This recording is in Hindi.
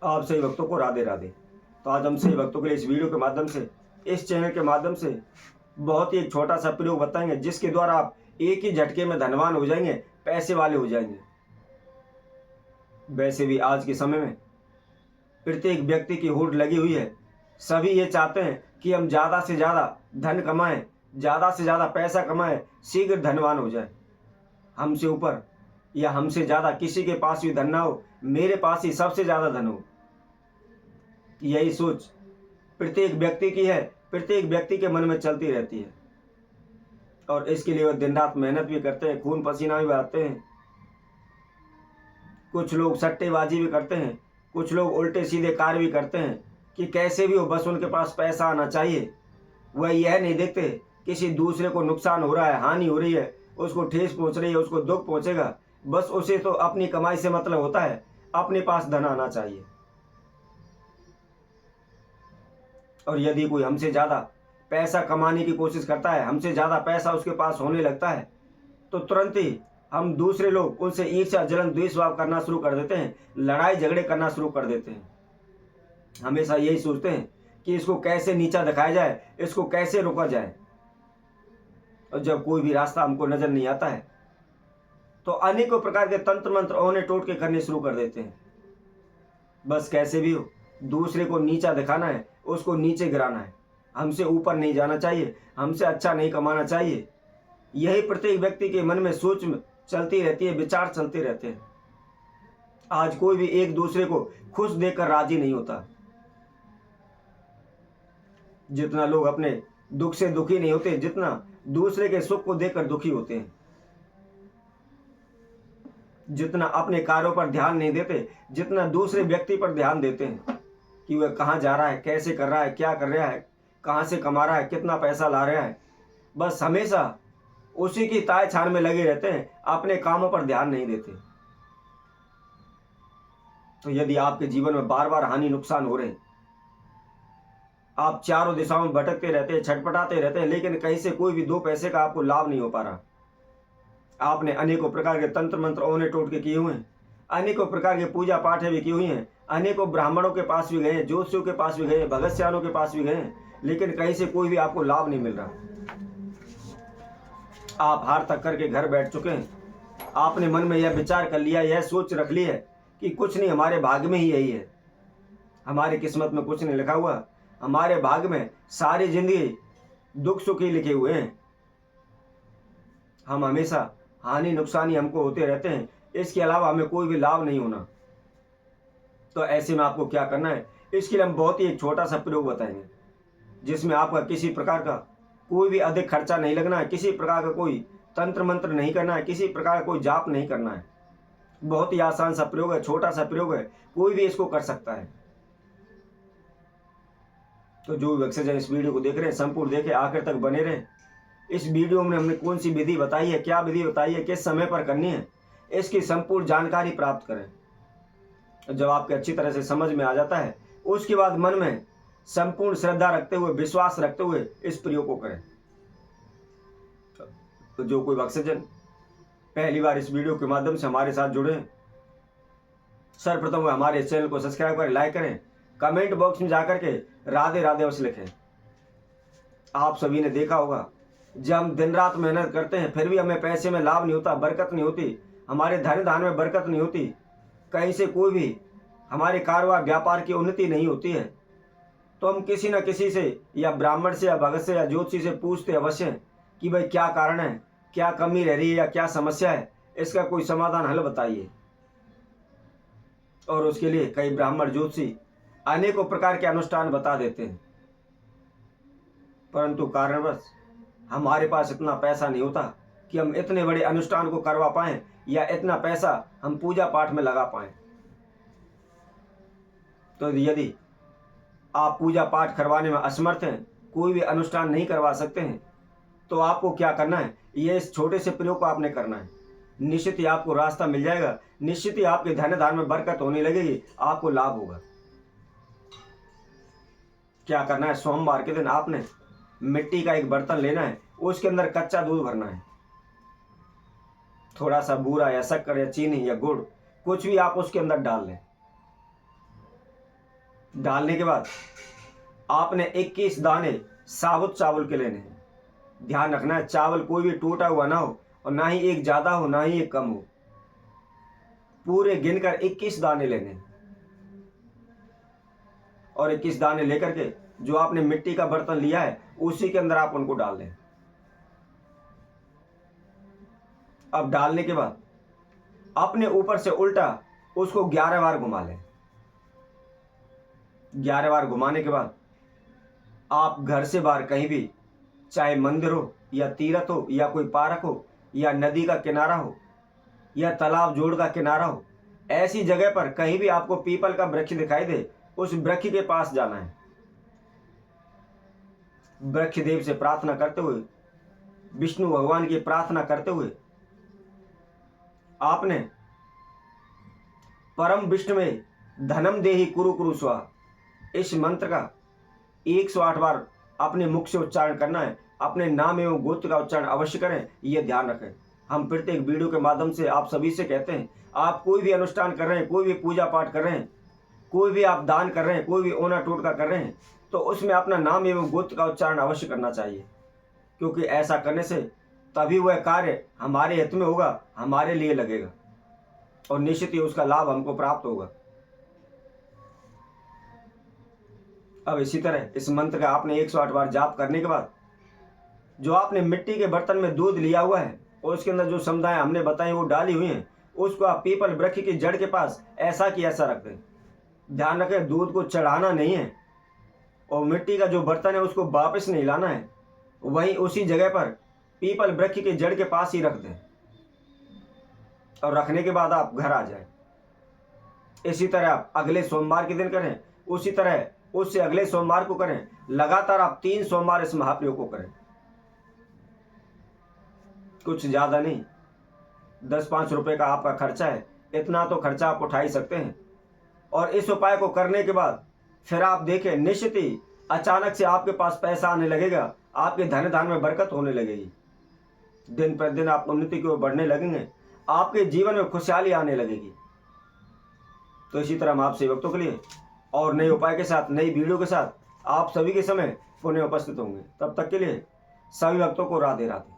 आप सही भक्तों को राधे राधे। तो आज हम सही भक्तों के लिए इस वीडियो के माध्यम से, इस चैनल के माध्यम से बहुत ही एक छोटा सा प्रयोग बताएंगे, जिसके द्वारा आप एक ही झटके में धनवान हो जाएंगे, पैसे वाले हो जाएंगे। वैसे भी आज के समय में प्रत्येक व्यक्ति की होड़ लगी हुई है। सभी ये चाहते हैं कि हम ज़्यादा से ज़्यादा धन कमाएं, ज़्यादा से ज़्यादा पैसा कमाएं, शीघ्र धनवान हो जाए। हमसे ऊपर या हमसे ज़्यादा किसी के पास भी धन ना हो, मेरे पास ही सबसे ज़्यादा धन हो। यही सोच प्रत्येक व्यक्ति की है, प्रत्येक व्यक्ति के मन में चलती रहती है और इसके लिए वह दिन रात मेहनत भी करते हैं, खून पसीना भी बहाते हैं। कुछ लोग सट्टेबाजी भी करते हैं, कुछ लोग उल्टे सीधे कार्य भी करते हैं कि कैसे भी हो, बस उनके पास पैसा आना चाहिए। वह यह नहीं देखते किसी दूसरे को नुकसान हो रहा है, हानि हो रही है, उसको ठेस पहुंच रही है, उसको दुख पहुंचेगा, बस उसे तो अपनी कमाई से मतलब होता है, अपने पास धन आना चाहिए। और यदि कोई हमसे ज़्यादा पैसा कमाने की कोशिश करता है, हमसे ज़्यादा पैसा उसके पास होने लगता है, तो तुरंत ही हम दूसरे लोग उनसे ईर्ष्या जलन द्वेष भाव करना शुरू कर देते हैं, लड़ाई झगड़े करना शुरू कर देते हैं। हमेशा यही सोचते हैं कि इसको कैसे नीचा दिखाया जाए, इसको कैसे रोका जाए। और जब कोई भी रास्ता हमको नजर नहीं आता है तो अनेकों प्रकार के तंत्र मंत्र औने टोटके करने शुरू कर देते हैं। बस कैसे भी हो, दूसरे को नीचा दिखाना है, उसको नीचे गिराना है, हमसे ऊपर नहीं जाना चाहिए, हमसे अच्छा नहीं कमाना चाहिए। यही प्रत्येक व्यक्ति के मन में सोच चलती रहती है, विचार चलते रहते हैं। आज कोई भी एक दूसरे को खुश देखकर राजी नहीं होता। जितना लोग अपने दुख से दुखी नहीं होते, जितना दूसरे के सुख को देखकर दुखी होते हैं। जितना अपने कार्यों पर ध्यान नहीं देते, जितना दूसरे व्यक्ति पर ध्यान देते हैं कि वह कहाँ जा रहा है, कैसे कर रहा है, क्या कर रहा है, कहाँ से कमा रहा है, कितना पैसा ला रहा है। बस हमेशा उसी की ताय छान में लगे रहते हैं, अपने कामों पर ध्यान नहीं देते। तो यदि आपके जीवन में बार बार हानि नुकसान हो रहे हैं, आप चारों दिशाओं में भटकते रहते हैं, छटपटाते रहते हैं, लेकिन कहीं से कोई भी दो पैसे का आपको लाभ नहीं हो पा रहा। आपने अनेकों प्रकार के तंत्र मंत्र औने टोटके किए हुए हैं, अनेकों प्रकार के पूजा पाठ भी की हुई हैं, अनेकों ब्राह्मणों के पास भी गए हैं, ज्योतिषियों के पास भी गए हैं, भगत सियानों के पास भी गए हैं, लेकिन कहीं से कोई भी आपको लाभ नहीं मिल रहा। आप हार तक करके घर बैठ चुके हैं। आपने मन में यह विचार कर लिया, यह सोच रख ली है कि कुछ नहीं, हमारे भाग्य में ही यही है, हमारी किस्मत में कुछ नहीं लिखा हुआ, हमारे भाग्य में सारी जिंदगी दुख सुख ही लिखे हुए हैं। हम हमेशा हानि नुकसानी हमको होते रहते हैं, इसके अलावा हमें कोई भी लाभ नहीं होना। तो ऐसे में आपको क्या करना है, इसके लिए हम बहुत ही एक छोटा सा प्रयोग बताएंगे, जिसमें आपका किसी प्रकार का कोई भी अधिक खर्चा नहीं लगना है, किसी प्रकार का कोई तंत्र मंत्र नहीं करना है, किसी प्रकार का कोई जाप नहीं करना है। बहुत ही आसान सा प्रयोग है, छोटा सा प्रयोग है, कोई भी इसको कर सकता है। तो जो व्यक्ति इस वीडियो को देख रहे हैं, संपूर्ण देखें, आखिर तक बने रहें। इस वीडियो में हमने कौन सी विधि बताई है, क्या विधि बताई है, किस समय पर करनी है, इसकी संपूर्ण जानकारी प्राप्त करें। जब आपके अच्छी तरह से समझ में आ जाता है, उसके बाद मन में संपूर्ण श्रद्धा रखते हुए, विश्वास रखते हुए इस प्रयोग को करें। तो जो कोई भक्तजन पहली बार इस वीडियो के माध्यम से हमारे साथ जुड़े, सर्वप्रथम वह हमारे चैनल को सब्सक्राइब करें, लाइक करें, कमेंट बॉक्स में जाकर के राधे राधे अवश्य लिखें। आप सभी ने देखा होगा, जब हम दिन रात मेहनत करते हैं फिर भी हमें पैसे में लाभ नहीं होता, बरकत नहीं होती, हमारे धन धान में बरकत नहीं होती, कहीं से कोई भी हमारे कारोबार व्यापार की उन्नति नहीं होती है, तो हम किसी न किसी से, या ब्राह्मण से या भगत से या ज्योतिषी से पूछते अवश्य कि भाई क्या कारण है, क्या कमी रह रही है या क्या समस्या है, इसका कोई समाधान हल बताइए। और उसके लिए कई ब्राह्मण ज्योतिषी अनेकों प्रकार के अनुष्ठान बता देते हैं, परंतु कारणवश हमारे पास इतना पैसा नहीं होता कि हम इतने बड़े अनुष्ठान को करवा पाएं, या इतना पैसा हम पूजा पाठ में लगा पाएं। तो यदि आप पूजा पाठ करवाने में असमर्थ हैं, कोई भी अनुष्ठान नहीं करवा सकते हैं, तो आपको क्या करना है, ये इस छोटे से प्रयोग को आपने करना है। निश्चित ही आपको रास्ता मिल जाएगा, निश्चित ही आपके धन धान में बरकत होने लगेगी, आपको लाभ होगा। क्या करना है, सोमवार के दिन आपने मिट्टी का एक बर्तन लेना है, उसके अंदर कच्चा दूध भरना है, थोड़ा सा बूरा या शक्कर या चीनी या गुड़, कुछ भी आप उसके अंदर डाल लें। डालने के बाद आपने 21 दाने साबुत चावल के लेने हैं। ध्यान रखना है चावल कोई भी टूटा हुआ ना हो और ना ही एक ज़्यादा हो ना ही एक कम हो। पूरे गिनकर 21 दाने लेने हैं और 21 दाने लेकर के जो आपने मिट्टी का बर्तन लिया है उसी के अंदर आप उनको डाल दें। अब डालने के बाद अपने ऊपर से उल्टा उसको 11 बार घुमा लें। 11 बार घुमाने के बाद आप घर से बाहर कहीं भी, चाहे मंदिर हो या तीर्थ हो या कोई पार्क हो या नदी का किनारा हो या तालाब जोड़ का किनारा हो, ऐसी जगह पर कहीं भी आपको पीपल का वृक्ष दिखाई दे उस वृक्ष के पास जाना है। वृक्ष देव से प्रार्थना करते हुए, विष्णु भगवान की प्रार्थना करते हुए आपने परम विष्णु में धनम देहि कुरु कुरु स्वाहा इस मंत्र का 108 बार अपने मुख से उच्चारण करना है। अपने नाम एवं गोत्र का उच्चारण अवश्य करें, यह ध्यान रखें। हम प्रत्येक वीडियो के माध्यम से आप सभी से कहते हैं, आप कोई भी अनुष्ठान कर रहे हैं, कोई भी पूजा पाठ कर रहे हैं, कोई भी आप दान कर रहे हैं, कोई भी ओना टोटका कर रहे हैं, तो उसमें अपना नाम एवं गोत्र का उच्चारण अवश्य करना चाहिए, क्योंकि ऐसा करने से तभी वह कार्य हमारे हित में होगा, हमारे लिए लगेगा और निश्चित ही उसका लाभ हमको प्राप्त होगा। अब इसी तरह इस मंत्र का आपने 108 बार जाप करने के बाद जो आपने मिट्टी के बर्तन में दूध लिया हुआ है और उसके अंदर जो समुदाय हमने बताई वो डाली हुई हैं, उसको आप पीपल वृक्ष की जड़ के पास ऐसा कि ऐसा रख दें। ध्यान रखें दूध को चढ़ाना नहीं है और मिट्टी का जो बर्तन है उसको वापस नहीं लाना है, वहीं उसी जगह पर पीपल वृक्ष के जड़ के पास ही रख दें और रखने के बाद आप घर आ जाएं। इसी तरह आप अगले सोमवार के दिन करें, उसी तरह उससे अगले सोमवार को करें। लगातार आप 3 सोमवार इस महाप्रयोग को करें। कुछ ज़्यादा नहीं, 10-5 रुपए का आपका खर्चा है, इतना तो खर्चा आप उठा ही सकते हैं। और इस उपाय को करने के बाद फिर आप देखें निश्चित ही अचानक से आपके पास पैसा आने लगेगा, आपके धन धान में बरकत होने लगेगी, दिन पर दिन आप उन्नति की ओर बढ़ने लगेंगे, आपके जीवन में खुशहाली आने लगेगी। तो इसी तरह हम आप सेवकों के लिए और नए उपाय के साथ, नई वीडियो के साथ आप सभी के समय पुनः उपस्थित होंगे। तब तक के लिए सभी भक्तों को राधे राधे।